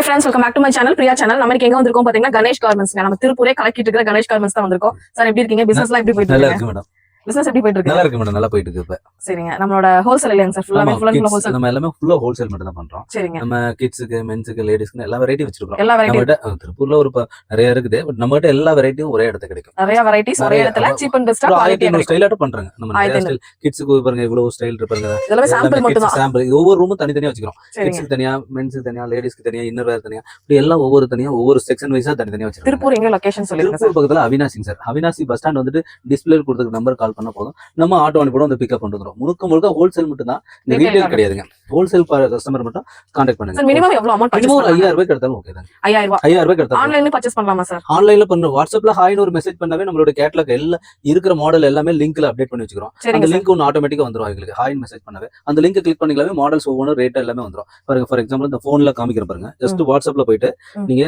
Friends welcome back to my channel Priya channel. நம்ம எங்க வந்திருக்கோம் பாத்தீங்கன்னா கணேஷ் கார்மெண்ட்ஸ். நம்ம திருப்பூரே கலக்கிட்டு இருக்கிற கணேஷ் கார்மெண்ட்ஸ் தான் வந்திருக்கோம். சார் எப்படி இருக்கீங்க? பிசினஸ்லாம் எப்படி போயிட்டு நல்லா இருக்கு? இருக்கு மேடம். பிசினஸ் எப்படி போயிட்டு இருக்கு? நல்லா இருக்கு மேடம். நல்லா போயிட்டு இருக்கு. இப்ப சரிங்க. நம்மளோட ஹோல்சேல் இல்லைங்க சார்? ஃபுல்லாவே ஃபுல் அண்ட் ஃபுல் ஹோல்சேல். நம்ம எல்லாமே ஃபுல்லா ஹோல்சேல் மட்டும் தான் பண்றோம். சரிங்க. நம்ம கிட்ஸ்க்கு, மென்ஸ்க்கு, லேடிஸ்க்கு எல்லா வெரைட்டி வச்சிருக்கோம். எல்லா வெரைட்டி நம்மகிட்ட திருப்பூர்ல ஒரு நிறைய இருக்குது. பட் நம்மகிட்ட எல்லா வெரைட்டியும் ஒரே இடத்துல கிடைக்கும். நிறைய வெரைட்டிஸ் ஒரே இடத்துல சீப் அண்ட் பெஸ்டா குவாலிட்டியா கிடைக்கும். ஸ்டைலாட்ட பண்றாங்க. நம்ம நிறைய ஸ்டைல் கிட்ஸ்க்கு பாருங்க இவ்வளவு ஸ்டைல் இருப்பாங்க. இதெல்லாம் சாம்பிள் மட்டும் தான். சாம்பிள் இது ஒவ்வொரு ரூமும் தனித்தனியா வச்சிரோம். கிட்ஸ்க்கு தனியா, மென்ஸ்க்கு தனியா, லேடிஸ்க்கு தனியா, இன்னர் வேர் தனியா, இப்படி எல்லாம் ஒவ்வொரு தனியா ஒவ்வொரு செக்ஷன் வைஸா தனித்தனியா வச்சிரோம். திருப்பூர் எங்க லொகேஷன் சொல்லுங்க சார்? திருப்பூர் பக்கத்துல Avinashi sir. Avinashi bus stand வந்துட்டு டிஸ்ப்ளேல கொடுத்த நம்பர் கால் பண்ணா போதும். நம்ம ஆட்டோ அனுப்பி வந்து பிக்கப் பண்ணிட்டு வந்துரும். முழுக்க ஹோல்சேல் மட்டும் தான். இந்த ரீட்டைல் கிடையாதுங்க. ஹோல்சேல் கஸ்டமர் மட்டும் கான்டாக்ட் பண்ணுங்க. சார் மினிமம் எவ்வளவு அமௌண்ட்? மினிமம் 5000 ரூபாய் எடுத்தாலும் ஓகே தான். 5000 ரூபாய் எடுத்தாலும் ஆன்லைன்ல பர்சேஸ் பண்ணலாமா சார்? ஆன்லைன்ல பண்றோம். வாட்ஸ்அப்ல ஹாய்னு ஒரு மெசேஜ் பண்ணாவே நம்மளோட கேட்டலாக் எல்லாம் இருக்கிற மாடல் எல்லாமே லிங்க்ல அப்டேட் பண்ணி வச்சுக்கிறோம். அந்த லிங்க் ஒன்னு ஆட்டோமேட்டிக்கா வந்துரும். உங்களுக்கு ஹாய் மெசேஜ் பண்ணாவே அந்த லிங்க் கிளிக் பண்ணிக்கலாமே மாடல்ஸ் ஒவ்வொரு ரேட் எல்லாமே வந்துரும். பாருங்க ஃபார் எக்ஸாம்பிள் இந்த போன்ல காமிக்கிற பாருங்க. ஜஸ்ட் வாட்ஸ்அப்ல போயிட்டு நீங்க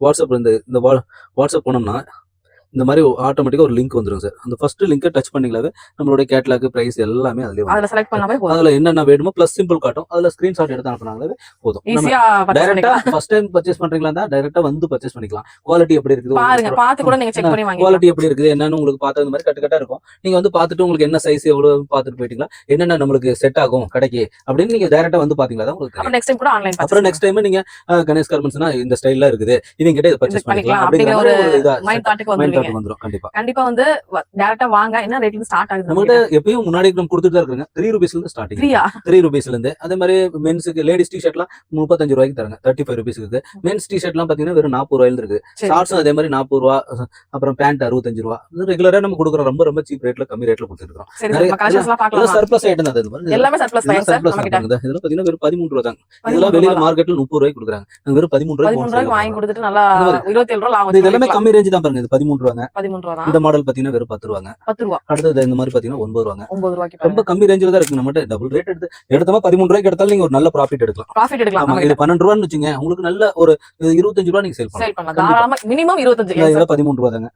வாட்ஸ்அப் இந்த வாட்ஸ்அப் போனோம்னா இந்த மாதிரி ஆட்டோமேட்டிக்கா ஒரு லிங்க் வந்துரும் சார். அந்த ஃபர்ஸ்ட் லிங்கை டச் பண்ணீங்களாவே நம்மளோட கேட்டலாக் பிரைஸ் எல்லாமே அதுல அதுல செலக்ட் பண்ணாவே போதும். அதுல என்னென்ன வேணுமோ பிளஸ் சிம்பிள் காட்டும். அதுல ஸ்கிரீன்ஷாட் எடுத்து அனுப்புனாங்களே போதும். ஈஸியா டைரக்டா ஃபர்ஸ்ட் டைம் பர்ச்சேஸ் பண்றீங்களா இருந்தா டைரக்டா வந்து பர்ச்சேஸ் பண்ணிக்கலாம். குவாலிட்டி எப்படி இருக்குது பாருங்க, பார்த்து கூட நீங்க செக் பண்ணி வாங்க. குவாலிட்டி எப்படி இருக்குது என்னன்னு உங்களுக்கு பார்த்தா இந்த மாதிரி கட்டா இருக்கும். நீங்க வந்து பார்த்துட்டு உங்களுக்கு என்ன சைஸ் எவ்வளவு பார்த்துட்டு போயிட்டீங்களா, என்னென்ன நம்மளுக்கு செட் ஆகும் கடைக்கு அப்படின்னு நீங்க டைரக்டா வந்து பாத்தீங்களா தான் உங்களுக்கு. அப்புறம் நெக்ஸ்ட் டைம் கூட ஆன்லைன் அப்புறம் நெக்ஸ்ட் டைம் நீங்க கணேஷ் கார்மெண்ட்ஸ்னா இந்த ஸ்டைல்ல இருக்குது இவங்க கிட்ட இத பர்ச்சேஸ் பண்ணிக்கலாம் அப்படிங்கிற ஒரு மைண்ட் தாட்டுக்கு வந்துரும். கண்டிப்பா வந்து டைரக்டா வாங்க. என்ன ரேட்ல ஸ்டார்ட் ஆகுது? நம்மகிட்ட எப்பயும் முன்னாடி நம்ம கொடுத்துட்டு தான் இருக்காங்க. 3 ரூபீஸ்ல இருந்து ஸ்டார்டிங். 3 ரூபீஸ்ல இருந்து. அதே மாதிரி மென்ஸ்க்கு லேடிஸ் டி ஷர்ட்லாம் 35 ரூபாய்க்கு தராங்க. 35 ரூபீஸ்க்கு இருக்கு. மென்ஸ் டி ஷர்ட்லாம் பாத்தீங்கன்னா வெறும் 40 ரூபாயில இருக்கு. ஷார்ட்ஸும் அதே மாதிரி 40 ரூபா. அப்புறம் பேண்ட் 65 ரூபா. ரெகுலரா நம்ம கொடுக்குறோம். ரொம்ப சீப் ரேட்ல கம்மி ரேட்ல கொடுத்துட்டு இருக்கோம். சர்ப்ளஸ் ஐட்டம் தான் இது. எல்லாமே சர்ப்ளஸ் தான் சார். நம்மகிட்ட இதெல்லாம் பாத்தீங்கன்னா வெறும் 13 ரூபா தான். இதெல்லாம் வெளியில மார்க்கெட்ல 30 ரூபாய்க்கு கொடுக்குறாங்க. நாங்க வெறும் 13 ரூபாய்க்கு வாங்கி கொடுத்துட்டு நல்லா 27 ரூபாய் லாபம். இது எல்லாமே கம்மி ரேஞ்ச் தான் பாருங்க. இது 13 ரூபாங்க. 13 ரூபாய் தான். இந்த மாடல் பாத்தீங்கன்னா வெறும் 10 ரூபாங்க. 10 ரூபாய். அடுத்தது இந்த மாதிரி பாத்தீங்கன்னா 9 ரூபாங்க. 9 ரூபாய்க்கு ரொம்ப கம்மி ரேஞ்சில தான் இருக்கு. நம்மட்ட டபுள் ரேட் எடுத்தமா 13 ரூபாய்க்கு எடுத்தாலும் நீங்க ஒரு நல்ல ப்ராஃபிட் எடுக்கலாம். இது 12 ரூபான்னு வச்சுங்க, உங்களுக்கு நல்ல ஒரு 25 ரூபாய் நீங்க சேல் பண்ணலாம். மினிமம் 25. இதுல 13 ரூபாய் தாங்க.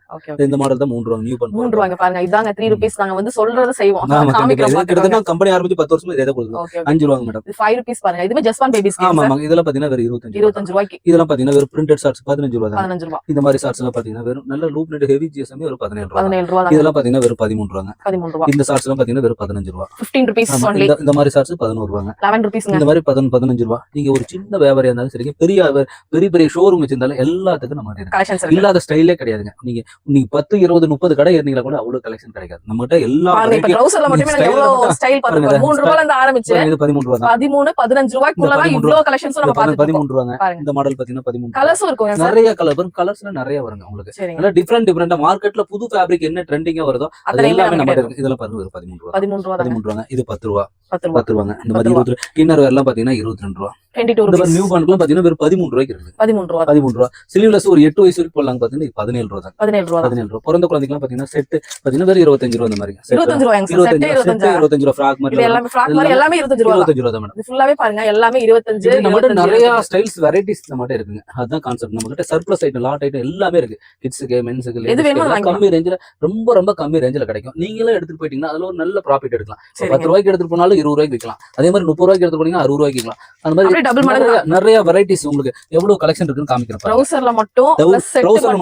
இந்த மாடல் தான் 3 ரூபாய் நியூ பண்ண 3 ரூபாய்க்கு பாருங்க. இதாங்க 3 ரூபீஸ். நாங்க வந்து சொல்றத செய்வோம். கிட்டத்தட்ட கம்பெனி ஆரம்பிச்சு 10 வருஷமா இதே தான் கொடுக்குறோம். 5 ரூபாய் மேடம். 5 ரூபீஸ் பாருங்க. இதுமே ஜஸ்ட் ஒன் பேபிஸ். ஆமா ஆமா. இதெல்லாம் பாத்தீங்கன்னா வெறும் 25 ரூபாய்க்கு. இதெல்லாம் பாத்தீங்கன்னா வெறும் பிரிண்டட் ஷார்ட்ஸ் 15 ரூபாய் தான். 15 ரூபாய். இந்த மாதிரி ஷார்ட்ஸ் எல்லாம் பாத்தீங்கன்னா வெறும் நல்ல லூப் நெட் ஹெவி ஜிஎஸ்எம் ஒரு 17 ரூபாய். 17 ரூபாய். இதெல்லாம் பாத்தீங்கன்னா வெறும் 13 ரூபாங்க. 13 ரூபாய். இந்த ஷார்ட்ஸ் எல்லாம் பாத்தீங்கன்னா வெறும் 15 ரூபாய். 15 ரூபீஸ் only. இந்த மாதிரி ஷார்ட்ஸ் 11 ரூபாங்க. 11 ரூபீஸ். இந்த மாதிரி 15 ரூபாய். நீங்க ஒரு சின்ன வியாபாரியா இருந்தாலும் சரி, பெரிய ஷோரூம் வச்சிருந்தாலும் எல்லாத்துக்கும் நம்ம கலெக்ஷன்ஸ் இல்லாத ஸ்டைலே கிடையாதுங்க. நீங்க 10 20 30 கடை ஏறினீங்களா கூட அவ்வளவு கலெக்ஷன் கிடைக்காது. நம்மகிட்ட எல்லா ட்ரவுசர்ல மட்டுமே எவ்வளவு ஸ்டைல் பாருங்க. 3 ரூபாயில இருந்து ஆரம்பிச்சு இது 13 ரூபாய் தான். 13 15 ரூபாய்க்குள்ள தான் இவ்ளோ கலெக்ஷன்ஸ் நம்ம பாத்துட்டு 13 ரூபாங்க. இந்த மாடல் பாத்தீங்கன்னா 13 கலர்ஸ் இருக்கும் சார். நிறைய கலர் வரும். கலர்ஸ்ல நிறைய வருங்க உங்களுக்கு. நல்ல டிஃபரெண்டா மார்க்கெட்ல புது ஃபேப்ரிக் என்ன ட்ரெண்டிங்கா வருதோ அது எல்லாமே நம்ம இருக்கு. இதெல்லாம் பாருங்க 13 ரூபாய். 13 ரூபாய். 13 ரூபாங்க. இது 10 ரூபாய். 10 ரூபாங்க. இந்த மாதிரி 20 இன்னர் வேர்லாம் பாத்தீங்கன்னா 22 ரூபாய். 22 ரூபாய். நியூ பான்ட்லாம் பாத்தீங்கன்னா வெறும் 13 ரூபாய்க்கு இருக்கு. 13 ரூபாய். 13 ரூபாய். ஸ்லீவ்லெஸ் ஒரு 8 வயசு வரைக்கும் போடலாம் பாத்தீங்கன்னா 17 ரூபாய் தான். 17 ரூபாய். 17 ரூபாய். பிறந்த குழந்தைக்கு பாத்தீங்கன்னா செட் பாத்தீங்கன்னா வெறும் 25 ரூபாய். இந்த மாதிரி 25 ரூபாய். 25 ரூபாய். ஃப்ராக் மாதிரி எல்லாமே ஃப்ராக் மாதிரி எல்லாமே 25 ரூபாய். 25 ரூபாய் தான் மேடம். இது ஃபுல்லாவே பாருங்க எல்லாமே 25. நம்மட்ட நிறைய ஸ்டைல்ஸ் வெரைட்டிஸ் நம்மட்ட இருக்குங்க. அதான் கான்செப்ட். நம்மகிட்ட சர்ப்ளஸ் ஐட்டம் லாட் ஐட்டம் எல்லாமே இருக்கு. கிட்ஸ்க்கு, மென்ஸ்க்கு, லேடிஸ்க்கு கம்மி ரேஞ்சில ரொம்ப கம்மி ரேஞ்சில கிடைக்கும். நீங்களே எடுத்துட்டு போயிட்டீங்கன்னா அதுல ஒரு நல்ல ப்ராஃபிட் எடுக்கலாம். 10 ரூபாய்க்கு எடுத்துட்டு போனாலும் 20 ரூபாய்க்கு விற்கலாம். அதே மாதிரி 30 ரூபாய்க்கு எடுத்து போனீங்கன்னா 60 ரூபாய்க்கு விற்கலாம். அந்த மாதிரி நிறைய வெரைட்டிஸ் உங்களுக்கு எவ்வளவு கலெக்ஷன் இருக்குன்னு காமிக்கிறேன். ட்ரவுசர்ல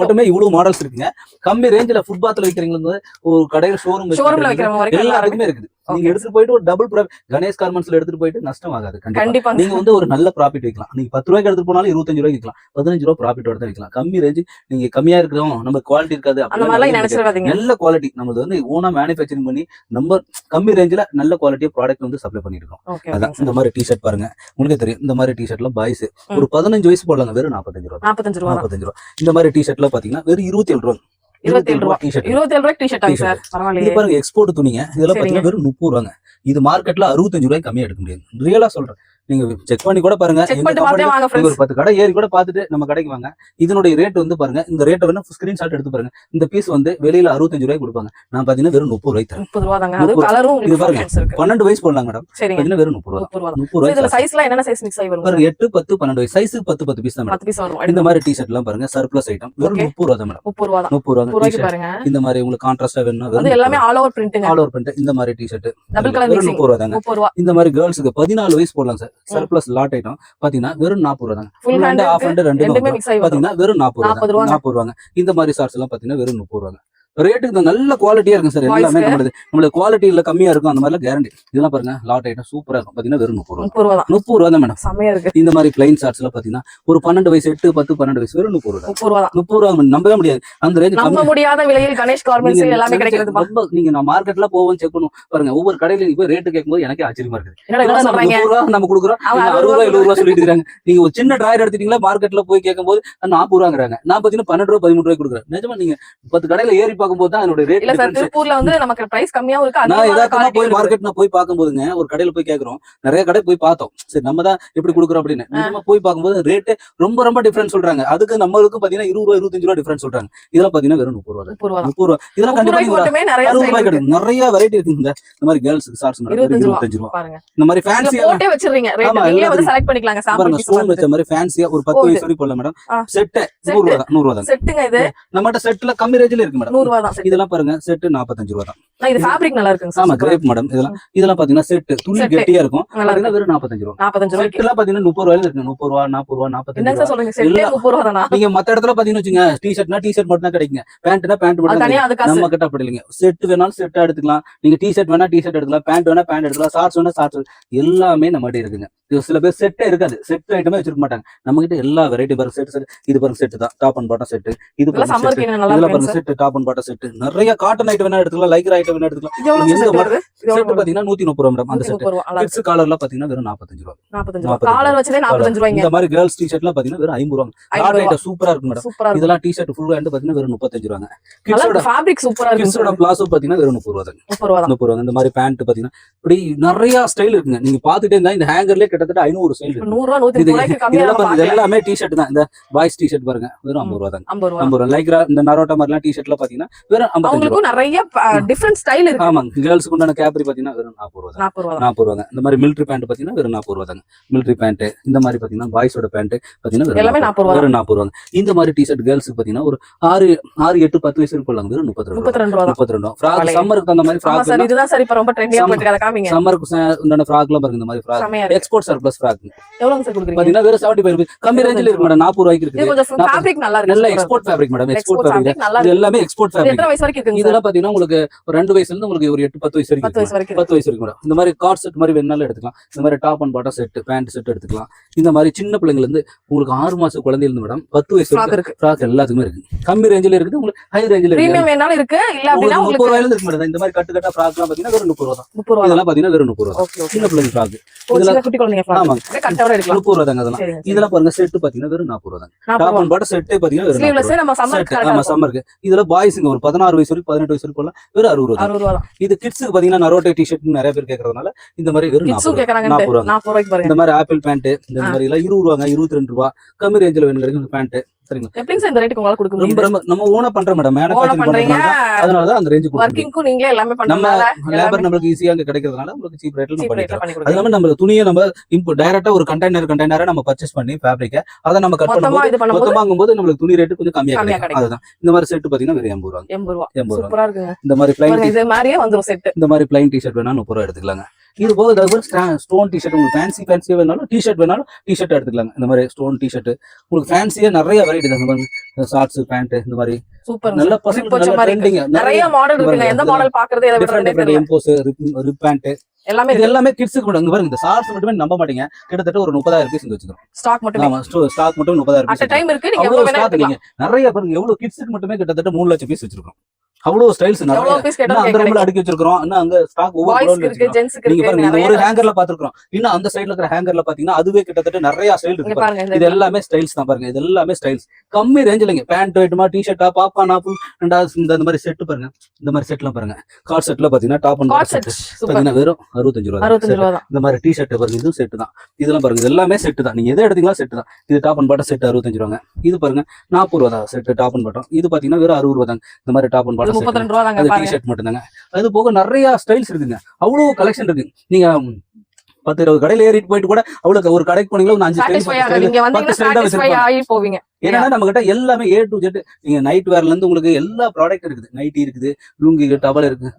மட்டுமே இவ்வளவு மாடல்ஸ் இருக்குங்க. கம்மி ரேஞ்சில ஃபுட்பாத்ல விக்கிறீங்க, ஒரு கடையில ஷோரூம்ல எல்லாருக்குமே இருக்குது. நீங்க எடுத்துட்டு போயிட்டு ஒரு டபுள் கணேஷ் கார்மெண்ட்ஸ்ல எடுத்துட்டு போயிட்டு நஷ்டம் ஆகாது. கண்டிப்பா நீங்க வந்து ஒரு நல்ல ப்ராஃபிட் வைக்கலாம். நீங்க 10 ரூபாய்க்கு எடுத்துட்டு போனாலும் 25 ரூபாய்க்கு விற்கலாம். 15 ரூபாய் ப்ராஃபிட் தான் விற்கலாம். கம்மி ரேஞ்ச் நீங்க கம்மியா இருக்கிறோம், நம்ம குவாலிட்டி இருக்காது. நல்ல குவாலிட்டி நம்ம வந்து ஓனா மேனுஃபேக்சரிங் பண்ணி நம்ம கம்மி ரேஞ்சில நல்ல குவாலிட்டியா ப்ராடக்ட் வந்து சப்ளை பண்ணிருக்கோம். அதான் இந்த மாதிரி டி ஷர்ட் பாருங்க, உங்களுக்கு தெரியும். இந்த மாதிரி டி ஷர்ட்லாம் பாய்ஸ் ஒரு 15 வயசு போடலாங்க. வெறும் 45 ரூபாய். 45 ரூபாய். இந்த மாதிரி டி ஷர்ட்லாம் பாத்தீங்கன்னா வெறும் 27 ரூபாய். 27 ரூபாய். 27 ரூபாய் டி ஷர்ட் சார். பரவாயில்லை. இது பாருங்க எக்ஸ்போர்ட் துணிங்க. இதெல்லாம் பாத்தீங்கன்னா வெறும் 30 ரூபாங்க. இது மார்க்கெட்ல 65 ரூபாய்க்கு கம்மியா எடுக்க முடியாது. ரியலா சொல்றேன். நீங்க செக் பண்ணி கூட பாருங்க. ஒரு 10 கடை ஏறி கூட பாத்துட்டு நம்ம கடைக்கு வாங்க. இதனுடைய ரேட் வந்து பாருங்க. இந்த ரேட் வேணா ஸ்கிரீன்ஷாட் எடுத்து பாருங்க. இந்த பீஸ் வந்து வெளியில 65 ரூபாய்க்கு கொடுப்பாங்க. நான் பாத்தீங்கன்னா வெறும் 30 ரூபாய்க்கு தரேன். 30 ரூபாய் தாங்க. அது கலரும் இது பாருங்க 12 வயசு போடலாம் மேடம். பாத்தீங்கன்னா வெறும் 30 ரூபாய். 30 ரூபாய். இதுல சைஸ்லாம் என்னென்ன சைஸ் மிக்ஸ் ஆகி வரும்? பாருங்க 8 10 12 வயசு சைஸ்க்கு 10 பீஸ் தான் மேடம். 10 பீஸ் வரும். இந்த மாதிரி டி ஷர்ட்லாம் பாருங்க சர்ப்ளஸ் ஐட்டம் வெறும் 30 ரூபாய் தான் மேடம். 30 ரூபாய் தான். 30 ரூபாய் பாருங்க. இந்த மாதிரி உங்களுக்கு கான்ட்ராஸ்டா வேணும்னா அது எல்லாமே ஆல் ஓவர் பிரிண்ட்ங்க. All over print. இந்த மாதிரி டி ஷர்ட் டபுள் கலர் 30 ரூபாய் தாங்க. 30 ரூபாய். இந்த மாதிரி கேர்ள்ஸ்க்கு 14 வயசு போடலாம் சார். சர்ப்ளஸ் லாட் ஐட்டம் பாத்தீங்கன்னா வெறும் 40 ரூபா தாங்க. Full Full hand hand, half hand ரெண்டுமே ரெண்டுமே வரும். மிக்ஸ் ஆகி வரும். பாத்தீங்கன்னா வெறும் 40 ரூபா 40 ரூபாங்க. 40 ரூபாங்க. இந்த மாதிரி ஷார்ட்ஸ் எல்லாம் பாத்தீங்கன்னா வெறும் 30 ரூபாங்க. ரேட்டுக்கு நல்ல குவாலிட்டியா இருக்கும் சார். எல்லாமே Boysக்கு? நம்மளுக்கு குவாலிட்டி இல்ல கம்மியா இருக்கும் அந்த மாதிரிலாம் கேரண்டி. இதெல்லாம் பாருங்க லாட் ஐட்டம் சூப்பரா இருக்கும். பாத்தீங்கன்னா வெறும் 30 ரூபா 30 ரூபா தான். 30 ரூபா தான் மேடம். செமையா இருக்கு. இந்த மாதிரி பிளைன் ஷார்ட்ஸ் எல்லாம் பாத்தீங்கன்னா ஒரு 12 வயசு 8 10 12 வயசு வெறும் 30 ரூபா 30 ரூபா தான். 30 ரூபா நம்பவே முடியாது. அந்த ரேஞ்ச் நம்ப முடியாத விலையில் கணேஷ் கார்மெண்ட்ஸ் எல்லாமே கிடைக்கிறது. ரொம்ப நீங்க நான் மார்க்கெட்ல போவோம் செக் பண்ணுவோம் பாருங்க. ஒவ்வொரு கடையில போய் ரேட்டு கேட்கும்போது எனக்கே ஆச்சரியமா இருக்கு. என்னடா இவ்வளவு நம்ம சொல்றாங்க? 30 ரூபா நம்ம கொடுக்குறோம், அவங்க 60 ரூபா 70 ரூபா சொல்லிட்டு இருக்காங்க. நீங்க ஒரு சின்ன டிராயர் எடுத்துட்டீங்களா மார்க்கெட்ல போய் கேட்கும்போது 40 ரூபாங்கிறாங்க. நான் பாத்தீங்கன்னா 12 ரூபா 13 ரூபாய் கொடுக்குறேன். நிஜமா நீங்க 10 கடையில ஏறி பார்க்கும்போது தான் அதோட ரேட் இல்ல சார், திருப்பூர்ல வந்து நமக்கு பிரைஸ் கம்மியாவும் இருக்கு. நான் அதிகமான யதார்த்தமா quality போய் இருக்கு. மார்க்கெட் நான் போய் பார்க்கும்போதுங்க ஒரு கடையில போய் கேக்குறோம். நிறைய கடை போய் பார்த்தோம். சரி நம்ம தான் எப்படி கொடுக்குறோம் அப்படின்னு நிஜமா போய் பார்க்கும்போது ரேட்டு ரொம்ப ரொம்ப டிஃபரன்ஸ் சொல்றாங்க. அதுக்கு நம்மளுக்கு பாத்தீங்கன்னா 20 ரூபா 25 ரூபா டிஃபரன்ஸ் சொல்றாங்க. இதெல்லாம் பாத்தீங்கன்னா வெறும் 30 ரூபா 30 ரூபா தான். 30 ரூபா. இதெல்லாம் 30 கண்டிப்பா ரூபாய்க்கு மட்டுமே நிறைய 60 style ரூபாய் இருக்கு. கிடைக்கும். நிறைய வெரைட்டி இருக்குங்க. இந்த மாதிரி கேர்ள்ஸ் ஷார்ட்ஸ் 25 ரூபா. பாருங்க. இந்த மாதிரி இதுல ஃபேன்சியா போட்டே வச்சிருங்க. ரேட் ஆமா, நீங்களே வந்து எல்லாத்துக்கும் செலக்ட் பண்ணிக்கலாங்க. பாருங்க சாம்பிள் ஸ்டோன் வச்ச மாதிரி ஃபேன்சியா ஒரு 10 வயசு வரைக்கும் போடலாம் மேடம். ஆ. செட் 100 ரூபா தான் 100 ரூபா தான். செட்டுங்க இது. நம்மட்ட செட்ல கம்மி ரேஞ்சில இருக்கு மேடம். 100 ரூபா தான் செட். இதெல்லாம் பாருங்க செட் 45 ரூபா தான். இது ஃபேப்ரிக் நல்லா இருக்குங்க ஆமா சார். Grape madam. இதெல்லாம் பாத்தீங்கன்னா செட் துணி Set. கெட்டியா இருக்கும். நல்லா பாத்தீங்கன்னா வெறும் 45 ரூபா. 45 ரூபாய்க்கு. செட்லாம் பாத்தீங்கன்னா 30 ரூபாயில இருக்கு. 30 ரூபா 40 ரூபா 45 என்னங்க ரூபா. சார் சொல்றீங்க? செட்டே எல்லாம் 30 ரூபா தானா? நீங்க மத்த இடத்துல பாத்தீங்கன்னா வச்சுங்க டி-ஷர்ட்னா டி-ஷர்ட் மட்டும் தான் கிடைக்குங்க. பேண்ட்னா பேண்ட் மட்டும் அது தான் தனியா அது கிடைக்கும். காசு. நம்ம கிட்ட அப்படி இல்லைங்க. செட் வேணாலும் செட்டா எடுத்துக்கலாம். நீங்க டி-ஷர்ட் வேணா டி-ஷர்ட் எடுத்துக்கலாம். பேண்ட் வேணா பேண்ட் எடுத்துக்கலாம். ஷார்ட்ஸ் வேணா ஷார்ட்ஸ் எல்லாமே நம்ம கிட்ட இருக்குங்க. இது சில பேர் செட்டே இருக்காது. செட் ஐட்டமே வச்சிருக்க மாட்டாங்க. நம்ம கிட்ட எல்லா வெரைட்டி பாருங்க. செட் இது பாருங்க செட் தான். Top and bottom set. இது இதெல்லாம் பாருங்க சம்மருக்கு செட். நல்லா இதெல்லாம் இருக்கு பாருங்க set top and bottom set. நிறைய காட்டன் ஐட்டம் வேணா எடுத்துக்கலாம். லைக்ரா ஐட்டம் வேணா எடுத்துக்கலாம். இது எவ்வளவு நீங்க எந்த செட் மாடல் வருது? இது செட் எவ்வளவு பாத்தீங்கன்னா 130 ரூபா மேடம். அந்த செட் 130 ரூபா. நல்லா கிட்ஸ் காலர்ல பாத்தீங்கன்னா வெறும் 45 ரூபா. 45 ரூபா. 45 காலர் வச்சதே 45 ரூபாய்ங்க. இந்த மாதிரி கேர்ள்ஸ் டி-ஷர்ட்லாம் பாத்தீங்கன்னா வெறும் 50 ரூபா. 50 லாட் ரூபா. ஐட்டம் சூப்பரா இருக்கு மேடம். சூப்பரா இருக்கு. இதெல்லாம் டி-ஷர்ட் ஃபுல் ஹேண்ட் பாத்தீங்கன்னா வெறும் 35 ரூபாங்க. நல்லா கிட்ஸோட இருக்கு. ஃபேப்ரிக் சூப்பரா இருக்கு. கிட்ஸோட பிளாஸோ பாத்தீங்கன்னா வெறும் 30 ரூபா தான். 30 ரூபா தான். 30 ரூபா. இந்த மாதிரி பேண்ட் பாத்தீங்கன்னா இப்படி நிறைய ஸ்டைல் இருக்குங்க. நீங்க பாத்துட்டே இருந்தா இந்த ஹேங்கர்லயே கிட்டத்தட்ட 500 ஸ்டைல் இப்ப இருக்கு. 100 ரூபா 130 இது ரூபாய்க்கு கம்மியா இதெல்லாம் நம்ம பாருங்க. இது பார்க்கல. எல்லாமே டி-ஷர்ட் தான். இந்த பாய்ஸ் டி-ஷர்ட் பாருங்க வெறும் 50 ரூபா தாங்க. 50 ரூபா. 50 ரூபா. லைக்ரா இந்த நரோட்டா மாதிரிலாம் டி-ஷர்ட்லாம் பாத்தீங்கன்னா வெறும் 55 ரூபா. அவங்களுக்கும் நிறைய டிஃபரண்ட் ஸ்டைல் இருக்கு. ஆமாங்க. கேர்ள்ஸ்க்கு உண்டான கேப்ரி பாத்தீங்கன்னா வெறும் 40 ரூபா தான். 40 ரூபா தான். 40 ரூபாங்க. இந்த மாதிரி மிலிட்டரி பேண்ட் பாத்தீங்கன்னா வெறும் 40 ரூபா தாங்க. மிலிட்டரி பேண்ட் இந்த மாதிரி பாத்தீங்கன்னா பாய்ஸோட பேண்ட் பாத்தீங்கன்னா வெறும் எல்லாமே 40 ரூபா தான். வெறும் 40 ரூபாங்க. இந்த மாதிரி டி-ஷர்ட் கேர்ள்ஸ்க்கு பாத்தீங்கன்னா ஒரு 6 8 10 வயசு இருக்கும்ல வெறும் 32 ரூபா. 32 ரூபா தான். 32 ரூபா. ஃப்ராக் சம்மருக்கு தகுந்த மாதிரி ஆமா ஃப்ராக் சார், இதுதான் சார் இப்ப ரொம்ப ட்ரெண்டியா போயிட்டு இருக்கு. அதை காமிங்க. சம்மருக்கு உண்டான ஃப்ராக்லாம் பாருங்க. இந்த மாதிரி ஃப்ராக் செமையா இருக்கு. எக்ஸ்போர்ட் சர்ப்ளஸ் ஃப்ராக் எவ்வளவு சார் கொடுக்குறீங்க? பாத்தீங்கன்னா வெறும் 75 ரூபாய். கம்மி ரேஞ்சில இருக்கு மேடம். 40 ரூபாய்க்கு இது இருக்கு. கொஞ்சம் ஃபேப்ரிக் நல்லா இருக்கு. நல்ல export fabric madam. Export export fabric fabric நல்லா இது இருக்கு. எல்லாமே எக்ஸ்போர்ட் இது ஃபேப்ரிக். எத்தனை வயசு வரைக்கும் இருக்குங்க சார்? இதெல்லாம் பாத்தீங்கன்னா உங்களுக்கு ஒரு 2 வயசுல இருந்து உங்களுக்கு ஒரு 8 10 வயசு வரைக்கும் 10 வயசு வரைக்கும் 10 வயசு வரைக்கும் மேடம். இந்த மாதிரி கார்ட் செட் மாதிரி வேணாலும் எடுத்துக்கலாம். இந்த மாதிரி top and bottom set pant set எடுத்துக்கலாம். இந்த மாதிரி சின்ன பிள்ளைங்கல இருந்து உங்களுக்கு 6 மாச குழந்தையில இருந்து மேடம் 10 வயசு ஃப்ராக் வரைக்கும் இருக்கு. ஃப்ராக் எல்லாத்துக்குமே இருக்கு. கம்மி ரேஞ்சில இருக்குது. உங்களுக்கு ஹை ரேஞ்சில இருக்கு. பிரீமியம் வேணாலும் இருக்கு. இல்ல அப்படினா உங்களுக்கு 30 உங்களுக்கு ரூபாயில இருக்கு மேடம். இந்த மாதிரி கட்டு கட்டா ஃப்ராக்லாம் பாத்தீங்கன்னா வெறும் 30 ரூபா தான். 30 ரூபா தான். இதெல்லாம் பாத்தீங்கன்னா வெறும் 30 ரூபா தான். Okay okay. சின்ன பிள்ளைங்க ஃப்ராக் ஒரு இதெல்லாம் சின்ன குட்டி குழந்தைங்க ஃப்ராக். ஆமாங்க. அப்படியே கட்டவரை எடுக்கலாம். 30 ரூபா தாங்க. அதெல்லாம் சரிங்க. இதெல்லாம் பாருங்க செட் பாத்தீங்கன்னா வெறும் 40 ரூபா தாங்க. 40 டாப் ரூபா. அண்ட் பாட்டம் செட்டே பாத்தீங்கன்னா வெறும் 40 ஸ்லீவ்லெஸ் ரூபா. நம்ம சம்மர் செட் ஆமா சம்மருக்கு. இதுல பாய்ஸ்ங்க ஒரு 16 வயசு வரைக்கும் 18 வயசு வரைக்கும் வெறும் 60 ரூபா தான். 60 ரூபா தான். இது கிட்ஸ்க்கு பாத்தீங்கன்னா நரோட்டே டி-ஷர்ட் நிறைய பேர் கேக்குறதுனால இந்த மாதிரி வெறும் 40 கிட்ஸும் ரூபா. கேக்குறாங்க. 40 ரூபா. 40 ரூபாய்க்கு பாருங்க. இந்த மாதிரி ஆப்பிள் பேண்ட் இந்த மாதிரி எல்லாம் 20 ரூபாங்க 22 ரூபா. கம்மி ரேஞ்சில வேணும் கிடைக்கும் பேண்ட். சரிங்களா? எப்படிங்க சார் இந்த ரேட்டுக்கு உங்களால கொடுக்க ரொம்ப முடியுது? ரொம்ப நம்ம ஓனா பண்றோம் மேடம். ஓனா மேனுஃபேக்சரிங் பண்றீங்க. பண்றதுனால அதனாலதான் அந்த ரேஞ்ச் கொடுக்குறோம். வர்க்கிங்க்கும் நீங்களே எல்லாமே நம்ம பண்றீங்க. லேபர் நம்மளுக்கு ஈஸியா அங்க கிடைக்கிறதுனால உங்களுக்கு சீப் ரேட்ல நம்ம சீப் பண்ணி ரேட்ல தரோம். பண்ணி அது கொடுங்க. இல்லாம நம்ம துணியை நம்ம டைரக்டா ஒரு கண்டெய்னரா நம்ம பர்ச்சேஸ் பண்ணி ஃபேப்ரிக்க அதை நம்ம கட் மொத்தமா பண்ணும்போது இது பண்ணும்போது மொத்தமா வாங்கும்போது நம்மளுக்கு துணி ரேட் கொஞ்சம் கம்மியா கம்மியா கிடைக்கும். அதுதான் இந்த மாதிரி செட் பாத்தீங்கன்னா வெறும் 80 ரூபா. 80 ரூபா. 80 ரூபா. சூப்பரா இருக்குங்க. இந்த மாதிரி பாருங்க, பிளைன் இது மாதிரியே வந்துரும் செட். இந்த மாதிரி பிளைன் டி-ஷர்ட் வேணா 30 ரூபா எடுத்துக்கலாங்க. இது போக ஸ்டோன் டி-ஷர்ட் உங்களுக்கு ஃபேன்சியா வேணாலும் டி-ஷர்ட் வேணாலும் டி-ஷர்ட் எடுத்துக்கலாங்க. இந்த மாதிரி ஸ்டோன் டி-ஷர்ட் உங்களுக்கு ஃபேன்சியா நிறைய வெரைட்டி தான். இந்த மாதிரி ஷார்ட்ஸ் பேண்ட் இந்த மாதிரி சூப்பர். நல்ல பசங்க நல்ல ட்ரெண்டிங் நிறைய மாடல் இருக்குங்க. எந்த மாடல் பாக்குறது எதை டிஃபரெண்ட் விடுறதுனே டிஃபரெண்ட் தெரியல. எம்போஸ் ரிப் பேண்ட் எல்லாமே இது இருக்கு. எல்லாமே கிட்ஸுக்கு கூட. இங்க பாருங்க இந்த ஷார்ட்ஸ் மட்டுமே நம்ப மாட்டீங்க. கிட்டத்தட்ட ஒரு 30,000 பீஸ் இங்க வச்சிருக்கோம். ஸ்டாக் மட்டுமே. ஆமா ஸ்டாக் மட்டும் 30,000 அட் பீஸ். டைம் இருக்கு. நீங்க அவ்வளவு எவ்வளவு வேணா ஸ்டாக் எடுத்துக்கலாம். நீங்க நிறைய பாருங்க எவ்வளவு கிட்ஸுக்கு மட்டுமே கிட்டத்தட்ட 3 லட்சம் பீஸ் வச்சிருக்கோம். அவ்வளவு ஸ்டைல்ஸ் நிறைய எவ்வளவு பீஸ் இன்னும் கேட்டாலும் அந்த ரூம்ல கிடைக்கும். அடுக்கி வச்சிருக்கோம். இன்னும் அங்க ஸ்டாக் ஒவ்வொரு பாய்ஸ்க்கு ஃப்ளோர்ல இருக்கு, வச்சிருக்கோம். ஜென்ஸ்க்கு நீங்க இருக்கு. பாருங்க இந்த நிறைய ஒரு ஹேங்கர்ல பாத்துறோம். இன்னும் அந்த சைடுல இருக்கிற ஹேங்கர்ல பாத்தீங்கன்னா அதுவே கிட்டத்தட்ட நிறைய ஸ்டைல் இங்க இருக்கு. பாருங்க. இது எல்லாமே ஸ்டைல்ஸ் தான் பாருங்க. இது எல்லாமே ஸ்டைல்ஸ் கம்மி ரேஞ்சிலங்க. பேண்ட் ஐட்டமா டி-ஷர்ட்டா பாப்கார்ன் ஆப்பிள் இந்த மாதிரி செட் பாருங்க. இந்த மாதிரி செட்லாம் பாருங்க. கார்ட் செட்ல பாத்தீங்கன்னா top and card set set super. பாத்தீங்கன்னா வெறும் 65 ரூபா. 65 ரூபா தான். இந்த மாதிரி டி-ஷர்ட் பாருங்க. இதுவும் செட் தான். இதெல்லாம் பாருங்க. இது எல்லாமே செட் தான். நீங்க எதை எடுத்தீங்களா செட் தான். இது டாப் அண்ட் பாட்டம் செட் 65 ரூபாங்க. இது பாருங்க 40 ரூபா தான் செட் டாப் அண்ட் பாட்டம். இது பாத்தீங்கன்னா வெறும் 60 ரூபா தாங்க. இந்த மாதிரி டாப் அண்ட் இது பாட்டம் 32 ரூபா தாங்க அது பாருங்க. டி-ஷர்ட் மட்டும் தாங்க. அது போக நிறைய ஸ்டைல்ஸ் இருக்குங்க. அவ்வளவு கலெக்ஷன் இருக்கு. நீங்க 10-20 கடையில ஏறிட்டு போயிட்டு கூட அவ்வளவு ஒரு கடைக்கு போனீங்களா ஒரு 5 சாட்டிஸ்ஃபை ஆகாது. ஸ்டைல் நீங்க வந்தீங்கன்னா 10 ஸ்டைல் தான் சாட்டிஸ்ஃபை வச்சிருப்பாங்க. ஆகி போவீங்க. ஏன்னா நம்ம கிட்ட எல்லாமே A to Z. நீங்க நைட் வேர்ல இருந்து உங்களுக்கு எல்லா ப்ராடக்ட் இருக்குது. நைட்டி இருக்குது, லுங்கி டவல் இருக்கு.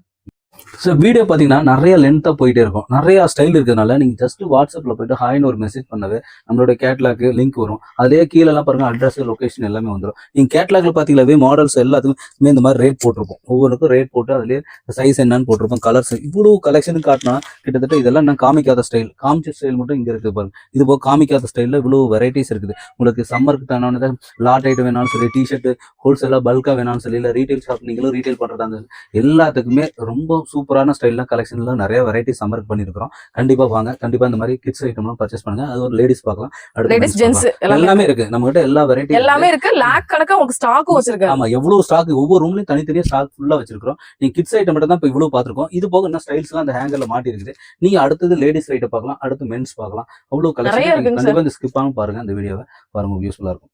சார் வீடியோ பாத்தீங்கன்னா நிறைய லென்த்தா போயிட்டே இருக்கும், நிறைய ஸ்டைல் இருக்கிறதுனால நீங்க ஜஸ்ட் வாட்ஸ்அப்ல போயிட்டு ஹாய்னு ஒரு மெசேஜ் பண்ணவே நம்மளோட கேட்லாக் லிங்க் வரும். அதே கீழே எல்லாம் பாருங்க அட்ரஸ் லொகேஷன் எல்லாமே வந்துடும். நீங்க கேட்லாக்ல பாத்தீங்கன்னாவே மாடல்ஸ் எல்லாத்துக்குமே இந்த மாதிரி ரேட் போட்டிருப்போம், ஒவ்வொருக்கும் ரேட் போட்டு அதுலயே சைஸ் என்னன்னு போட்டிருப்போம், கலர்ஸ் இவ்வளவு கலெக்ஷன் காட்டினா கிட்டத்தட்ட இதெல்லாம் நான் காமிக்காத ஸ்டைல், காமிச்ச ஸ்டைல் மட்டும் இங்க இருக்கு பாருங்க. இது போக காமிக்காத ஸ்டைல்ல இவ்வளவு வெரைட்டிஸ் இருக்குது. உங்களுக்கு சம்மருக்கு தானே லாட் ஐட்டம் வேணாலும் சரி, டிஷர்ட் ஹோல்சேலா பல்கா வேணாலும் சரி, இல்ல ரீட்டைல் ஷாப் நீங்களும் ரீட்டைல் பண்றதா எல்லாத்துக்குமே ரொம்ப சூப்பரான ஸ்டைல்லாம் கலெக்ஷன்ல நிறைய வெரைட்டி சம்மருக்கு பண்ணிருக்கோம். கண்டிப்பா வாங்க, கண்டிப்பா இந்த மாதிரி கிட்ஸ் ஐட்டம்லாம் பர்ச்சேஸ் பண்ணுங்க. அது ஒரு லேடிஸ் பார்க்கலாம், லேடிஸ் ஜென்ஸ் எல்லாமே இருக்கு நம்ம கிட்ட, எல்லா வெரைட்டி எல்லாமே இருக்கு. லாக் கணக்கா உங்களுக்கு ஸ்டாக்கும் வச்சிருக்காங்க. ஆமா, எவ்வளவு ஸ்டாக், ஒவ்வொரு ரூம்லயும் தனித்தனியா ஸ்டாக் ஃபுல்லா வச்சிருக்கோம். நீங்க கிட்ஸ் ஐட்டம் மட்டும் தான் இப்ப இவ்வளவு பாத்துருக்கோம். இது போக என்ன ஸ்டைல்ஸ் எல்லாம் அந்த ஹேங்கர்ல மாட்டி இருக்குது. நீங்க அடுத்தது லேடிஸ் ஐட்டம் பார்க்கலாம், அடுத்து மென்ஸ் பார்க்கலாம். அவ்வளவு கலெக்ஷன் கண்டிப்பா இந்த ஸ்கிப் ஆகாம பாருங்க, இந்த வீடியோவை பாருங்க, யூஸ்ஃபுல்லா இருக்கும்.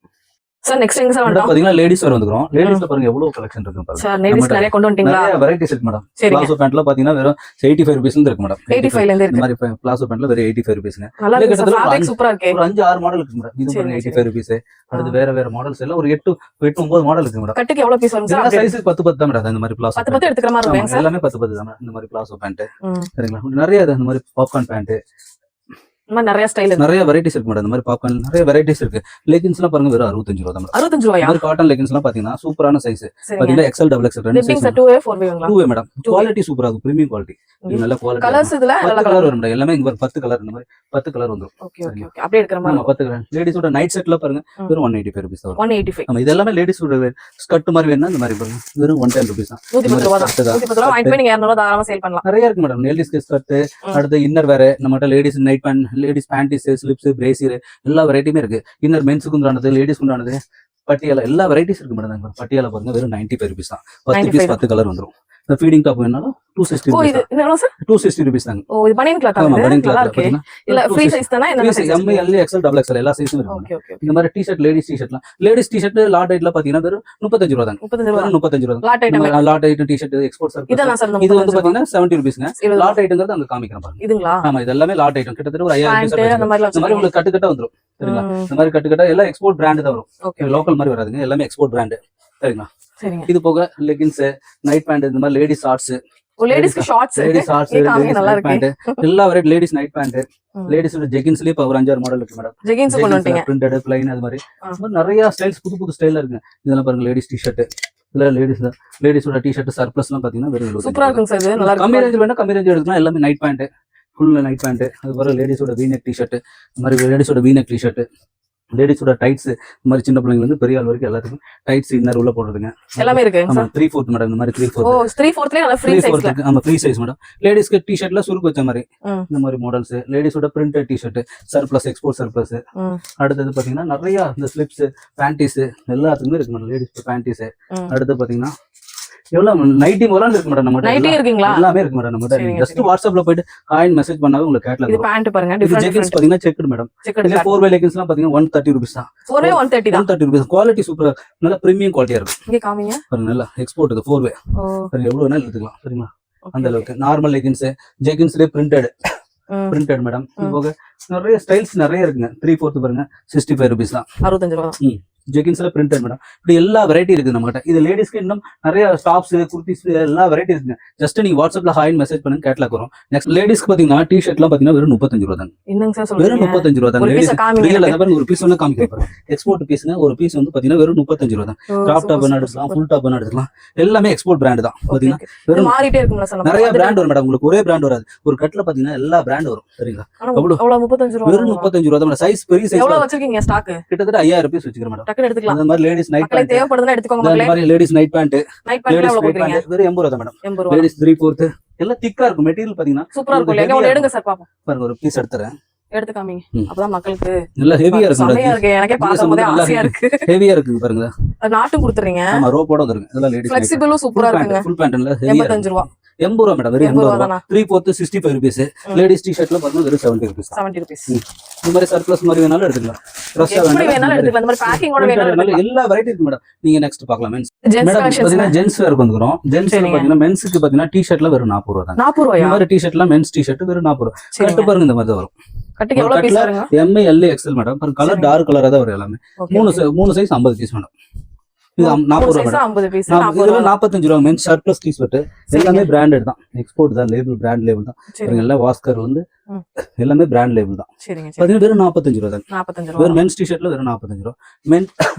சார் நெக்ஸ்ட் எங்க சார் பாத்தீங்கன்னா லேடிஸ் வேர் வந்துறோம். லேடிஸ்ல பாருங்க எவ்வளவு கலெக்ஷன் இருக்கு பாருங்க. சார் லேடிஸ் நிறைய கொண்டு வந்துட்டீங்களா? நிறைய வெரைட்டிஸ் இருக்கு மேடம். பிளாசோ பேண்ட்ல பாத்தீங்கன்னா வெறும் 85 ரூபீஸ் இருக்கு மேடம். 85 ல இருந்து இந்த மாதிரி பிளாசோ பேண்ட்ல வெறும் 85 ரூபீஸ்ங்க. நல்லா இருக்கு சார், ஃபேப்ரிக் சூப்பரா இருக்கு. ஒரு 5-6 மாடல் இருக்கு மேடம். இது பாருங்க 85 ரூபீஸ். அடுத்து வேற மாடல்ஸ் எல்லாம் ஒரு 8-9 மாடல் இருக்கு மேடம். கட்டுக்கு எவ்வளவு பீஸ் வரும் சார்? சைஸ் 10 தான் மேடம். இந்த மாதிரி பிளாசோ 10 எடுத்துக்கிற மாதிரி இருக்கும் சார். எல்லாமே 10 தான் மேடம். இந்த மாதிரி பிளாசோ பேண்ட் சரிங்களா. நிறைய இந்த மாதிரி பாப்கார்ன் பேண்ட், நிறைய ஸ்டைல் இருக்கு, நிறைய வெரைட்டிஸ் இருக்கு மேடம். இந்த மாதிரி பாப்கார்ன் நிறைய வெரைட்டிஸ் இருக்கு. லெகின்ஸ் எல்லாம் பாருங்க வெறும் 65 ரூபாய் தான். 65 ரூபாயா? இந்த காட்டன் லெகின்ஸ் எல்லாம் பாத்தீங்கன்னா சூப்பரான சைஸ். பாத்தீங்கன்னா XL XXL ரெண்டு size. 2A 4A 2A madam. Quality சூப்பரா இருக்கு, பிரீமியம் குவாலிட்டி. இது நல்ல குவாலிட்டி. கலர்ஸ் இதுல நல்ல கலர் வரும் மேடம். எல்லாமே இங்க 10 கலர், இந்த மாதிரி 10 கலர் வந்துரும். Okay okay okay. அப்படியே எடுக்கிற மாதிரி. 10 கலர். லேடிஸோட நைட் செட்ல பாருங்க வெறும் 185 ரூபீஸ் தான். 185. ஆமா, இது எல்லாமே லேடிஸோட ஸ்கர்ட் மாதிரி வேணும்னா இந்த மாதிரி பாருங்க வெறும் 110 ரூபீஸ் தான். 110 ரூபாய் தான். 110 ரூபாய் வாங்கிட்டு போய் நீங்க 200 தாராளமா சேல் பண்ணலாம். நிறைய இருக்கு மேடம். லேடிஸ்க்கு ஸ்கர்ட், அடுத்து இன்னர் வேற நம்மகிட்ட ladies night pant, ladies panties, slips, brassiere எல்லா வெரைட்டியுமே இருக்கு. இன்னர் மென்ஸுக்கு உண்டானது, லேடிஸ்க்கு உண்டானது, பட்டியாலா எல்லா வெரைட்டிஸ் இருக்கு மேடம். பட்டியாலா பாருங்க வெறும் 95 ரூபீஸ் தான். 10 பீஸ் 10 கலர் வந்துரும். இந்த ஃபீடிங் டாப் வேணாலும் 260 ஓ இது என்ன சார்? 260 ரூபீஸ் தாங்க. ஓ இது பனியன் கிளாத் ஆமா, பனியன் நல்லா கிளாத் இருக்கு. இல்ல ஃப்ரீ சைஸ் தானா? என்ன size? M, L, XL, XXL எல்லா சைஸும் இருக்கு. Okay okay. இந்த மாதிரி டி-ஷர்ட், லேடிஸ் டி-ஷர்ட்லாம், லேடிஸ் டி-ஷர்ட் லாட் ஐட்ல பாத்தீங்கன்னா வெறும் 35 ரூபாய் தாங்க. 35 ரூபாய். 35 ரூபாய். Lot item. Lot item T-shirt export service. இதானா சார்? இது வந்து பாத்தீங்கன்னா 70 ரூபீஸ்ங்க. லாட் ஐட்டம்ங்கிறது அங்க காமிக்கிறேன் பாருங்க. இதுங்களா? ஆமா, இது எல்லாமே லாட் ஐட்டம். கிட்டத்தட்ட ஒரு 5000 பீஸ் அந்த மாதிரி இந்த மாதிரி உங்களுக்கு கட்டு கட்டா வந்துரும். சரிங்களா? இந்த மாதிரி கட்டு கட்டா எல்லாம் எக்ஸ்போர்ட் பிராண்ட் தான் வரும். ஓகே. லோக்கல் மாதிரி வராதுங்க, எல்லாமே எக்ஸ்போர்ட் பிராண்ட். சரிங்களா? சரிங்க. இது போக லெகின்ஸ், நைட் பேண்ட், இந்த மாதிரி லேடிஸ் ஷார்ட்ஸ், ஓ லேடிஸ்க்கு ஷார்ட்ஸ், லேடிஸ் ஷார்ட்ஸ், நல்லா இருக்கு. பேண்ட் எல்லா வெரைட்டி லேடிஸ் நைட் பேண்ட், லேடிஸோட ஜெகின்ஸ்லயே இப்ப ஒரு 5-6 மாடல் இருக்கு மேடம். ஜெகின்ஸ் கொண்டு வந்துட்டீங்க. பிரிண்டட், ப்ளைன், அது மாதிரி நிறைய ஸ்டைல்ஸ், புது புது ஸ்டைல்ல இருக்கு. இதெல்லாம் பாருங்க லேடிஸ் டி-ஷர்ட், இல்ல லேடிஸோட டி-ஷர்ட் சர்ப்ளஸ் எல்லாம் பாத்தீங்கன்னா வெறும் சூப்பரா இருக்கும் சார். இது நல்லா இருக்கு. கம்மி ரேஞ்ச் வேணா கம்மி ரேஞ்ச் எடுக்கலாம். எல்லாமே night pant, full night pant. அது பாருங்க லேடிஸோட வீநெக் டி-ஷர்ட், இந்த மாதிரி லேடிஸோட வீநெக் டி-ஷர்ட், லேடிஸோட டைட்ஸ், இந்த மாதிரி சின்ன பிள்ளைங்க வந்து பெரிய ஆள் வரைக்கும் எல்லாத்துக்கும் டைட்ஸ் இன்னர் உள்ள போடுறதுங்க எல்லாமே இருக்கு. ஆமா, 3/4 மேடம். இந்த மாதிரி 3/4. ஓ 3/4ல நல்ல ஃப்ரீ சைஸ்ல. ஆமா, ஃப்ரீ சைஸ் மேடம். லேடிஸ்க்கு டி-ஷர்ட்ல சுருக்கு வச்ச மாதிரி இந்த மாதிரி மாடல்ஸ், லேடிஸோட printed T-shirt, surplus, export surplus. அடுத்தது பாத்தீங்கன்னா நிறைய இந்த ஸ்லிப்ஸ், பேண்டிஸ் எல்லாத்துக்குமே இருக்கு மேடம். Ladies panties. அடுத்து பாத்தீங்கன்னா எவ்வளவு நைட்டி முதல்ல இருக்கு மேடம். நம்ம நைட்டி இருக்குங்களா? எல்லாமே இருக்கு மேடம். நம்ம ஜஸ்ட் வாட்ஸ்அப்ல போயிட்டு ஹாய் மெசேஜ் பண்ணாவே உங்களுக்கு கேட்லாக். இது பேண்ட் பாருங்க, இது ஜெகின்ஸ் பாத்தீங்கன்னா செக்டு மேடம். இதுல 4way லெகின்ஸ்லாம் பாத்தீங்கன்னா 130 ரூபீஸ் தான். 4way 130 தான். 130 ரூபீஸ். குவாலிட்டி சூப்பரா, நல்ல பிரீமியம் குவாலிட்டியா இருக்கும். இங்க காமிங்க பாருங்க, நல்லா எக்ஸ்போர்ட் இது 4way. சரி, எவ்வளவு வேணாலும் எடுத்துக்கலாம். சரிங்களா? அந்த அளவுக்கு நார்மல் லெகின்ஸ், ஜெகின்ஸ்லயே பிரிண்டட் மேடம். இது போக நிறைய ஸ்டைல்ஸ் நிறைய இருக்குங்க. 3/4 பாருங்க 65 ரூபீஸ் தான். 65 ரூபாய். ஜெகின்ஸ்ல பிரிண்டட் மேடம். இப்படி எல்லா வெரைட்டி இருக்கு நம்ம கிட்ட. இது லேடிஸ்க்கு இன்னும் நிறைய டாப்ஸ், குர்த்திஸ் எல்லா வெரைட்டி இருக்குங்க. ஜஸ்ட் நீங்க வாட்ஸ்அப்ல ஹாய் மெசேஜ் பண்ணுங்க, கேட்லாக் வரும். நெக்ஸ்ட் லேடிஸ்க்கு பாத்தீங்கன்னா டி-ஷர்ட்லாம் பாத்தீங்கன்னா வெறும் 35 ரூபாய் தான். என்னங்க சார் சொல்றீங்க? வெறும் 35 ரூபாய் தான். லேடிஸ் ரியல்ல பாருங்க, ஒரு பீஸ் வந்து காமிக்கிறேன். எக்ஸ்போர்ட் பீஸ்ங்க. ஒரு பீஸ் வந்து பாத்தீங்கன்னா வெறும் 35 ரூபாய் தான். டாப் டாப் எடுக்கலாம், ஃபுல் டாப் எடுக்கலாம். எல்லாமே எக்ஸ்போர்ட் பிராண்ட் தான். பாத்தீங்கன்னா வெறும் மாறிட்டே இருக்கும்ல சார். நிறைய பிராண்ட் வரும் மேடம். உங்களுக்கு ஒரே பிராண்ட் வராது. ஒரு கட்ல பாத்தீங்கன்னா எல்லா பிராண்ட் வரும். சரிங்களா? அவ்வளவு 35 ரூபாய். வெறும் 35 ரூபாய் தான். சைஸ் பெரிய சைஸ். எவ்வளவு வச்சிருக்கீங்க ஸ்டாக்? கிட்டத்தட்ட 5000 பீஸ் வச்சிருக்கேன் மேடம். டக்குனு எடுத்துக்கலாம். அந்த மாதிரி லேடிஸ் நைட் பேண்ட் தேவைப்படுதுனா எடுத்துக்கோங்க மக்களே. இந்த மாதிரி ladies night pant, night pant எவ்வளவு போடுறீங்க? வெறும் 80 ரூபாய் மேடம். 80 ரூபாய். லேடிஸ் 3/4 எல்லாம் திக்கா இருக்கும். மெட்டீரியல் பாத்தீங்கன்னா சூப்பரா இருக்கும். எங்க ஒன்னு எடுங்க சார் பாப்போம். பாருங்க, ஒரு பீஸ் எடுத்துறேன். எடுத்து காமிங்க. அப்பதான் மக்களுக்கு நல்ல ஹெவியா இருக்கும். செமையா இருக்கு. எனக்கே பாக்கும்போதே ஆசையா இருக்கு. ஹெவியா இருக்கு பாருங்க. நாட்டும் கொடுத்துறீங்க. ஆமா, ரோப்போட வந்துருங்க. இதெல்லாம் லேடிஸ் ஃப்ளெக்சிபிளும் சூப்பரா இருக்குங்க. ஃபுல் பேண்ட்ல ஹெவியா 85 ரூபாய். 80 ரூபாய் மேடம். வெறும் 80 ரூபாய். 3/4 65 ரூபீஸ். லேடிஸ் டி-ஷர்ட்ல பாத்தீங்கன்னா வெறும் 70 ரூபீஸ். 70 ரூபீஸ். இந்த மாதிரி சர்ப்ளஸ் மாதிரி வேணாலும் எடுத்துக்கலாம். எப்படி வேணாலும் எடுத்துக்கலாம். இந்த மாதிரி பேக்கிங்கோட வேணாலும் எடுத்துக்கலாம். எல்லா வெரைட்டி இருக்கு மேடம். நீங்க நெக்ஸ்ட் பார்க்கலாம். மென்ஸ் ஜென்ஸ் மேடம் கலெக்ஷன்ஸ் பாத்தீங்கன்னா ஜென்ஸ் வேர் வந்துரும். ஜென்ஸ் பாத்தீங்கன்னா மென்ஸ்க்கு பாத்தீங்கன்னா டி-ஷர்ட்ல வெறும் 40 ரூபாய் தான். 40 ரூபாயா? இந்த மாதிரி டி-ஷர்ட்லாம் மென்ஸ் டி-ஷர்ட் வெறும் 40 ரூபாய். கட்டு பாருங்க, இந்த மாதிரி தான் வரும். கட்டுக்கு எவ்வளவு பீஸ் வருங்க? M, L, XL madam. பாருங்க, கலர் டார்க் கலரா தான் வரும். எல்லாமே மூணு சைஸ் 50 பீஸ் மேடம். இது 40 ரூபா மேடம். 50 பீஸ் இதெல்லாம் 45 ரூபா. மென்ஸ் ஷர்ட் பிளஸ் டி-ஷர்ட் எல்லாமே பிராண்டட் தான், எக்ஸ்போர்ட் தான், லேபிள் பிராண்ட் லேபிள் தான். எல்லாம் வாஸ்கர் வந்து எல்லாமே பிராண்ட் லேபிள் தான். பாத்தீங்கன்னா வெறும் 45 ரூபா தான். 45 ரூபா. வெறும் மென்ஸ் டி-ஷர்ட்ல வெறும் 45 ரூபா.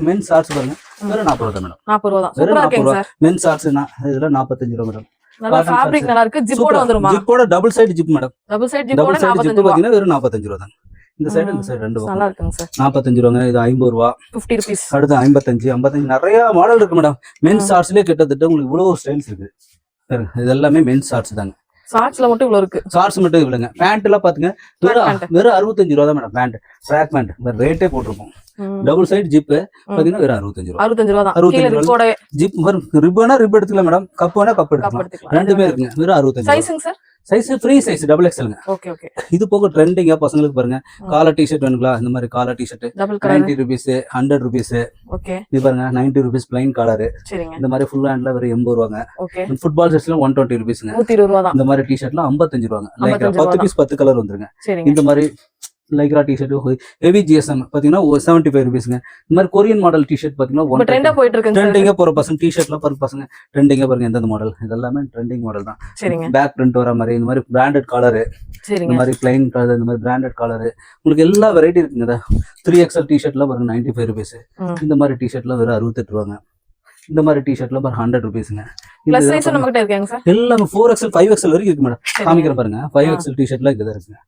மென்ஸ் ஷார்ட்ஸ் பாருங்க வெறும் 40 ரூபா தான் மேடம். 40 ரூபா தான். வெறும் சூப்பரா 40 இருக்குங்க ரூபா. சார். மென்ஸ் ஷார்ட்ஸ் இதெல்லாம் 45 ரூபா மேடம். நல்ல ஃபேப்ரிக் நல்லா இருக்கு. ஜிப்போட வந்துருமா? ஜிப்போட double side zip madam. Double side ஜிப்போட டபுள் சைடு 45 ஜிப் ரூபா. பாத்தீங்கன்னா வெறும் 45 ரூபா தான். இந்த சைடு இந்த சைடு ரெண்டு நல்லா இருக்குங்க சார். 45 ரூபாங்க. இது 50 ரூபா. 50 rupees. அடுத்து 55 நிறைய மாடல் இருக்கு மேடம். மென்ஸ் ஷார்ட்ஸ்லயே கிட்டத்தட்ட உங்களுக்கு இவ்வளவு ஸ்டைல்ஸ் இருக்கு. இது எல்லாமே மென்ஸ் ஷார்ட்ஸ் தாங்க. ஷார்ட்ஸ்ல மட்டும் இவ்வளவு இருக்கு. ஷார்ட்ஸ் மட்டும் இவ்வளவுங்க. பேண்ட் எல்லாம் பாத்துங்க வெறும் 65 ரூபா தான் மேடம். பேண்ட் ட்ராக் பேண்ட் ரேட்டே போட்டிருப்போம். டபுள் சைடு ஜிப் பாத்தீங்கன்னா வெறும் 65 ரூபா. 65 ரூபா தான். 65 ரூபா. ஜிப் ரிப்பனா ரிப் எடுத்துக்கலாம் மேடம். கப்புனா கப் எடுத்துக்கலாம். ரெண்டுமே இருக்குங்க. வெறும் 65. சைஸ்ங்க sir? Size free size double எக்ஸ்எல்ங்க. Okay okay. இது போக ட்ரெண்டிங்கா பசங்களுக்கு பாருங்க காலர் டி-ஷர்ட் வேணுங்களா? இந்த மாதிரி collar T shirt 90 rupees 100 rupees. Okay. இது பாருங்க 90 rupees பிளைன் காலர். சரிங்க. இந்த மாதிரி ஃபுல் ஹேண்ட்ல வெறும் 80 ரூபாங்க. ஓகே. ஃபுட்பால் ஷர்ட்ஸ்ல 120 rupeesங்க. 120 ரூபா தான். இந்த மாதிரி டி-ஷர்ட்லாம் 55 ரூபாங்க. லைக் 10 பீஸ் 10 கலர் வந்துருங்க. சரிங்க. இந்த மாதிரி லைக்ரா டி-ஷர்ட் ஹெவி ஜிஎஸ்எம் பாத்தீங்கன்னா 75 rupeesங்க. இந்த மாதிரி கொரியன் மாடல் டி-ஷர்ட் பாத்தீங்கன்னா ட்ரெண்டா போயிட்டு இருக்கு. ட்ரெண்டிங்கா போற பசங்க டி-ஷர்ட்ல பசங்க ட்ரெண்டிங்கா பாருங்க எந்த மாடல் இதெல்லாமே ட்ரெண்டிங் மாடல் தான். சரிங்க. பேக் பிரிண்ட் வர மாதிரி இந்த மாதிரி பிராண்டட் காலர். சரிங்க. இந்த மாதிரி பிளைன் காலர் இந்த மாதிரி பிராண்டட் காலர் உங்களுக்கு எல்லா வெரைட்டி இருக்குங்க. 3XL டி-ஷர்ட்ல பாருங்க 95 rupees. இந்த மாதிரி டி-ஷர்ட்ல வெறும் 68 ரூபாங்க. இந்த மாதிரி டி-ஷர்ட்ல பாருங்க 100 rupeesங்க. பிளஸ் சைஸ் நம்ம கிட்ட இருக்காங்க சார். எல்லாமே 4XL 5XL வரைக்கும் இருக்கு மேடம். காமிக்கிறேன் பாருங்க. 5XL டி-ஷர்ட்ல இங்க இருக்குங்க.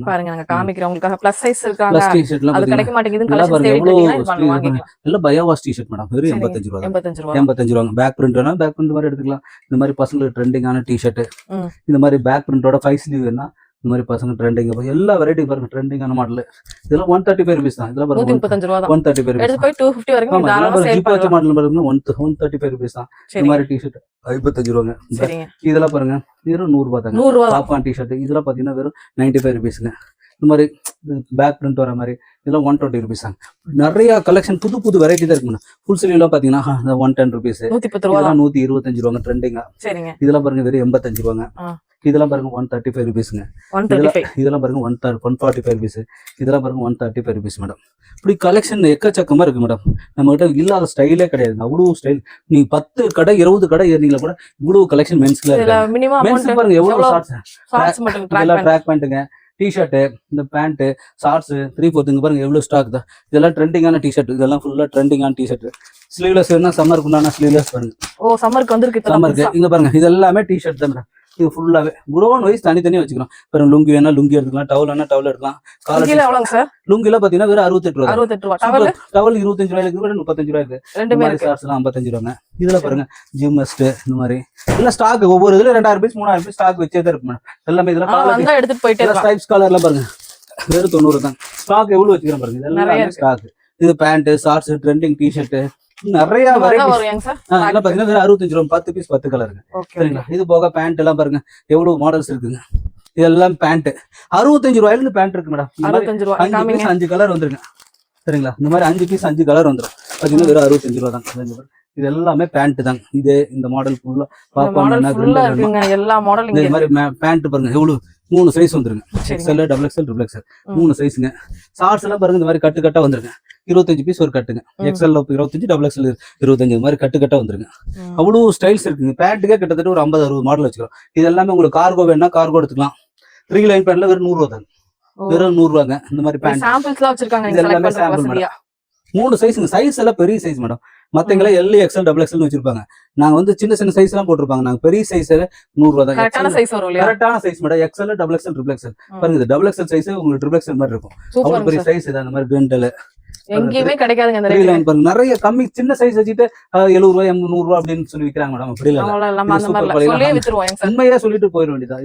பாருங்க நாங்க காமிக்கிறோம் உங்களுக்கு. பிளஸ் சைஸ் இருக்காங்க. பிளஸ் டி-ஷர்ட்லாம் அது கிடைக்க மாட்டேங்குது. பாருங்க கலெக்ஷன் எவ்வளவு வாங்கிக்கலாம். எல்லாம் பயாவாஸ் டி-ஷர்ட் மேடம். வெறும் 85 ரூபா. 85 ரூபா. 85 ரூபாங்க. பேக் பிரிண்ட் வேணா பேக் பிரிண்ட் மாதிரி எடுத்துக்கலாம். இந்த மாதிரி பசங்களுக்கு ட்ரெண்டிங்கான டி-ஷர்ட் இந்த மாதிரி பேக் பிரிண்டோட 5 ஸ்லீவ் வேணா இந்த மாதிரி பசங்க ட்ரெண்டிங் எல்லா வெரைட்டி பாருங்க. ட்ரெண்டிங்கான மாடல் இதெல்லாம் 135 rupees தான். இதெல்லாம் பாருங்க 135 ரூபா தான். 135 rupees. எடுத்து போய் 250 வரைக்கும் தாராளமா சேல் ஜிப் வச்ச பண்ணலாம். மாடல் பாருங்க 135 rupees தான். இந்த மாதிரி டி-ஷர்ட் 55 ரூபாங்க. சரிங்க. இதெல்லாம் பாருங்க வெறும் 100 ரூபாய் தாங்க. 100 ரூபா தான். பாப்பான் டி-ஷர்ட் இதெல்லாம் பாத்தீங்கன்னா வெறும் 95 rupeesங்க. இந்த மாதிரி பேக் பிரிண்ட் வர மாதிரி இதெல்லாம் 120 rupees தான். நிறைய கலெக்ஷன் புது புது வெரைட்டி தான் இருக்கு. ஃபுல் ஸ்லீவ்லாம் பாத்தீங்கன்னா 110 rupees. 110 ரூபா தான். 125 ரூபாங்க ட்ரெண்டிங்கா. சரிங்க. இதெல்லாம் பாருங்க வெறும் 85 ரூபாங்க. இதெல்லாம் பாருங்க 135 rupeesங்க. 135. இதெல்லாம் பாருங்க 145 rupees. இதெல்லாம் பாருங்க 135 rupees மேடம். இப்படி கலெக்ஷன் எக்கச்சக்கமா இருக்கு மேடம். நம்ம கிட்ட இல்லாத ஸ்டைலே கிடையாது. அவ்வளவு ஸ்டைல். நீங்க 10 கடை 20 கடை ஏறினீங்களா கூட இவ்வளவு கலெக்ஷன் மென்ஸ்ல இதுல இருக்கு. மினிமம் மென்ஸ் அமௌண்ட் பாருங்க எவ்வளவு ஷார்ட்ஸ் மட்டும் இதெல்லாம் ட்ராக் ட்ராக் பேண்ட்டுங்க, டி-ஷர்ட், இந்த பேண்ட், ஷார்ட்ஸ் 3/4 இங்க பாருங்க எவ்வளவு ஸ்டாக் தான். இதெல்லாம் ட்ரெண்டிங்கான டி-ஷர்ட். இதெல்லாம் ஃபுல்லா ட்ரெண்டிங்கான டி-ஷர்ட். ஸ்லீவ்லெஸ் வேணா சம்மருக்கு உண்டான ஸ்லீவ்லெஸ் பாருங்க. ஓ சம்மருக்கு வந்திருக்கு. சம்மருக்கு இங்க பாருங்க இது எல்லாமே டி-ஷர்ட் தான் மேடம். இது ஃபுல்லாவே குடோன் வைஸ் தனித்தனியா வச்சுக்கலாம். பாருங்க லுங்கி வேணா லுங்கி எடுத்துக்கலாம். டவல் வேணா டவல் எடுக்கலாம். Collar எவ்வளவுங்க sir? லுங்கில பாத்தீங்கன்னா வெறும் 68 ரூபா. 68 ரூபா. டவல் டவல் 25 ரூபாயில இருக்கு. 35 ரூபாய் இருக்கு. ரெண்டுமே இருக்கு. ஷார்ட்ஸ் எல்லாம் 55 ரூபாங்க. இதுல பாருங்க ஜிம்மெஸ்ட் இந்த மாதிரி எல்லாம் ஸ்டாக் ஒவ்வொரு இதுல 2000 பீஸ் 3000 பீஸ் ஸ்டாக் வச்சே தான் இருக்கு மேடம். எல்லாமே இதெல்லாம் வந்தா எடுத்துட்டு போயிட்டே இருக்கலாம். ஸ்ட்ரைப்ஸ் கலர்லாம் பாருங்க வெறும் 90 தான். ஸ்டாக் எவ்வளவு வச்சுக்கிறேன் பாருங்க. இதெல்லாம் ஸ்டாக். இது பேண்ட், ஷார்ட்ஸ், ட்ரெண்டிங் டி-ஷர்ட் நிறைய வெரைட்டி எல்லாம் பாத்தீங்கன்னா வெறும் 65 ரூபா. 10 பீஸ் 10 கலருங்க. சரிங்களா? இது போக பேண்ட் எல்லாம் பாருங்க எவ்வளவு மாடல்ஸ் இருக்குங்க. இதெல்லாம் பேண்ட் 65 ரூபாயில இருந்து பேண்ட் இருக்கு மேடம். 65 ரூபா. 5 கலர் வந்துருங்க. சரிங்களா? இந்த மாதிரி 5 பீஸ் 5 கலர் வந்துரும். பாத்தீங்கன்னா வெறும் 65 ரூபா தான். இது எல்லாமே பேண்ட் தான். இது இந்த மாடல் ஃபுல்லா பாப்பாங்க. எல்லா மாடல் இந்த மாதிரி பேண்ட் பாருங்க எவ்வளவு 3 சைஸ் வந்துருங்க. XL, XXL, XXL 3 சைஸ்ங்க. ஷார்ட்ஸ் எல்லாம் பாருங்க இந்த மாதிரி கட்டு கட்டா வந்துருங்க. 25 பீஸ் ஒரு கட்டுங்க. XL 25, XXL 25 இந்த மாதிரி கட்டு கட்டா வந்துருங்க. அவ்வளவு ஸ்டைல்ஸ் இருக்குங்க. பேண்ட்டுக்கே கிட்டத்தட்ட ஒரு 50-60 மாடல் வச்சுக்கிறோம். இது எல்லாமே உங்களுக்கு கார்கோ வேணா கார்கோ எடுத்துக்கலாம். 3 லைன் பேண்ட்ல வெறும் 100 ரூபா தான். வெறும் 100 ரூபாங்க. இந்த மாதிரி பேண்ட் சாம்பிள்ஸ்லாம் வச்சிருக்காங்க. இது எல்லாமே சாம்பிள் மேடம். 3 சைஸ்ங்க. சைஸ் எல்லாம் பெரிய சைஸ் மேடம். மத்தவங்க L, XL, XXL வச்சிருப்பாங்க. நாங்க வந்து சின்ன சின்ன சைஸ் எல்லாம் போட்டிருப்பாங்க. நாங்க பெரிய சைஸ் 100 ரூபா தான். கரெக்டான சைஸ் வரும் இல்லையா? கரெக்டான size madam. XL, XXL, XXL பாருங்க. இது XXL சைஸ் உங்களுக்கு XXL மாதிரி இருக்கும். அவ்வளவு பெரிய சைஸ் இது. அந்த மாதிரி கிரிண்டல் எங்கேயுமே கிடைக்காதுங்க. அந்த லைன் பாருங்க நிறைய கம்மி சின்ன சைஸ் வச்சுட்டு 70 ரூபாய் 100 ரூபாய் அப்படின்னு சொல்லி விக்கிறாங்க மேடம். அப்படி இல்ல. உண்மையா சொல்லிட்டு போயிட வேண்டியதா.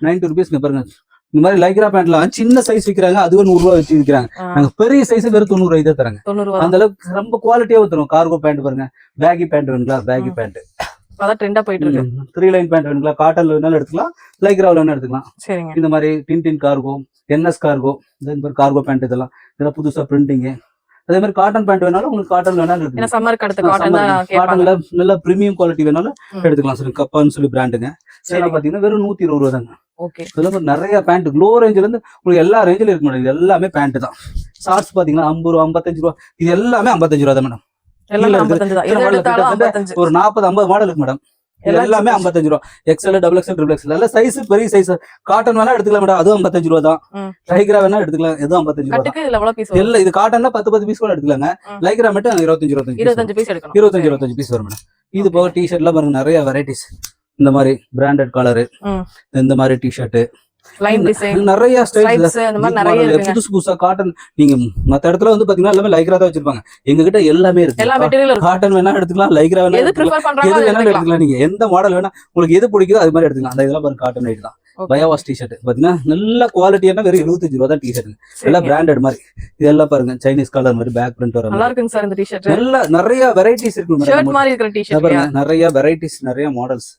90 rupees பாருங்க. இந்த மாதிரி லைக்ரா பேண்ட்ல சின்ன சைஸ் விக்கிறாங்க. அதுவும் 100 ரூபாய் வச்சு விக்கிறாங்க. நாங்க பெரிய சைஸ் வெறும் 90 ரூபாய் தான் தராங்க. அந்த அளவுக்கு ரொம்ப குவாலிட்டியா வந்துரும். கார்கோ பேண்ட் பாருங்க. பேகி பேண்ட் வேணுங்களா? பேகி பேண்ட் அதான் ட்ரெண்டா போயிட்டு இருக்கு. 3 லைன் பேண்ட் வேணுங்களா? காட்டன்ல வேணாலும் எடுத்துக்கலாம். லைக்ரால வேணாலும் எடுத்துக்கலாம். சரிங்க. இந்த மாதிரி டின் கார்கோ, NS கார்கோ, இந்த மாதிரி கார்கோ பேண்ட் இதெல்லாம் புதுசா பிரிண்டிங். அதே மாதிரி காட்டன் பேண்ட் வேணாலும் உங்களுக்கு காட்டன் வேணாலும் எடுத்துக்கலாம். சம்மருக்கு அடுத்து காட்டன்ல நல்ல பிரீமியம் குவாலிட்டி வேணாலும் எடுத்துக்கலாம். சொல்லி கப்பான்னு சொல்லி பிராண்டுங்க. இதெல்லாம் பாத்தீங்கன்னா வெறும் 120 ரூபா தாங்க. இதெல்லாம் நிறைய பேண்ட் லோ ரேஞ்சில இருந்து உங்களுக்கு எல்லா ரேஞ்சிலும் இருக்கு மேடம். இது எல்லாமே பேண்ட் தான். ஷார்ட்ஸ் பாத்தீங்கன்னா 50 ரூபா 55 ரூபா. இது எல்லாமே 55 ரூபா தான் மேடம். எல்லாமே கீழ 55 தான். கீழ எது model எடுத்தாலும் கிட்டத்தட்ட 55. ஒரு 40-50 மாடல் இருக்கு மேடம். எல்லாம் எல்லாமே 55 ரூபா. XL, double XL, triple XL. நல்ல சைஸ், பெரிய சைஸ். காட்டன் வேணா எடுத்துக்கலாம் மேடம், அதுவும் 55 ரூபா தான். ம். லைக்ரா வேணா எடுத்துக்கலாம், எதுவும் 55 ரூபா தான். கட்டுக்கு இதுல எவ்வளவு பீஸ் வரும்? இல்ல இது காட்டன்ல 10 பீஸ் கூட எடுத்துக்கலாங்க. ம். லைக்ரா மட்டும் 25 25 பீஸ் எடுக்கணும். 25 பீஸ் வரும் மேடம். இது Okay. போக டிஷர்ட்லாம் பாருங்க, நிறைய வெரைட்டிஸ். இந்த மாதிரி பிராண்டட் கலரு, ம். இந்த மாதிரி டிஷர்ட், லைன் டிசைன், நிறைய ஸ்டைல்ஸ், ஸ்ட்ரைப்ஸ் அந்த மாதிரி நிறைய இருக்குங்க. புதுசு புதுசா காட்டன். நீங்க மத்த இடத்துல வந்து பாத்தீங்கன்னா எல்லாமே லைக்ரா தான் வச்சிருப்பாங்க. எங்க கிட்ட எல்லாமே இருக்கு. எல்லா மெட்டீரியலும் இருக்கு. காட்டன் வேணா எடுத்துக்கலாம், லைக்ரா வேணா எது எடுத்துக்கலாம், ப்ரிஃபர் பண்றாங்களோ எது அது வேணாலும் எடுத்துக்கலாம். எடுத்துக்கலாம். நீங்க எந்த மாடல் வேணா உங்களுக்கு எது பிடிக்குதோ அது மாதிரி எடுத்துக்கலாம். அந்த இதெல்லாம் பாருங்க, காட்டன் ஐட் தான். Okay. பயாவாஸ் டிஷர்ட் பாத்தீங்கன்னா நல்ல குவாலிட்டியான வெறும் 75 ரூபா தான் டிஷர்ட். எல்லாம் சரிங்க. பிராண்டட் மாதிரி. இதெல்லாம் பாருங்க, சைனீஸ் கலர் மாதிரி பேக் பிரிண்ட் வர நல்லா மாதிரி. இருக்குங்க சார் இந்த டி-ஷர்ட். நல்ல நிறைய வெரைட்டிஸ் இருக்கு ஷர்ட் மேடம். மாதிரி இருக்கிற டி-ஷர்ட். பாருங்க, நிறைய வெரைட்டிஸ், நிறைய மாடல்ஸ்.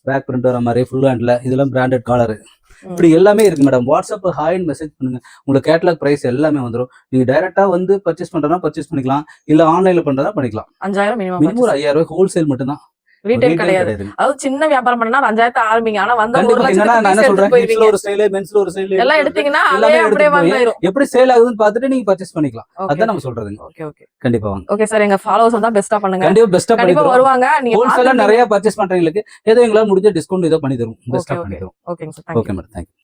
பேக் பிரிண்ட் வர மாதிரி ஃபுல் ஹேண்ட்ல, இதெல்லாம் பிராண்டட் கலர். இப்படி எல்லாமே இருக்கு மேடம். வாட்ஸ்அப் ஹாய்னு மெசேஜ் பண்ணுங்க, உங்களுக்கு கேட்டலாக் பிரைஸ் எல்லாமே வந்துடும். நீங்க டைரக்டா வந்து பர்ச்சேஸ் பண்றதா பர்ச்சேஸ் பண்ணிக்கலாம், இல்ல ஆன்லைன்ல பண்றதா பண்ணிக்கலாம். 5000 மினிமம். மினிமம் 5000 ரூபாய் ஹோல்சேல் மட்டும் தான், ரீட்டைல் கிடையாது. அதாவது சின்ன வியாபாரம் பண்ணா 5000 ஆரம்பிங்க. ஆனா வந்த 1 கண்டிப்பா. என்னன்னா நான் என்ன லட்சத்துக்கு சொல்றேன், போயிருவீங்க. கிட்ஸ்ல ஒரு ஸ்டைல், மென்ஸ்ல ஒரு ஸ்டைல் எல்லாம் எடுத்தீங்கன்னா எல்லாமே அதே அப்படியே எடுத்துட்டு போய் வந்துரும். எப்படி சேல் ஆகுதுன்னு பார்த்துட்டு நீங்க பர்ச்சேஸ் பண்ணிக்கலாம். Okay. அதான் நம்ம சொல்றதுங்க. ஓகே ஓகே கண்டிப்பா வாங்க, ஓகே சார், எங்க ஃபாலோவர்ஸ் வந்தா பெஸ்டா பண்ணுங்க. கண்டிப்பா பெஸ்டா பண்ணி கண்டிப்பா தருவோம். வருவாங்க. நீங்க ஹோல்சேலா பார்த்துட்டு- நிறைய பர்ச்சேஸ் பண்றவங்களுக்கு ஏதோ எங்களால முடிஞ்ச டிஸ்கவுண்ட் ஏதோ பண்ணி தருவோம். பெஸ்டா Okay, பண்ணி okay. தருவோம். ஓகேங்க sir, thank you. Okay madam, thank you.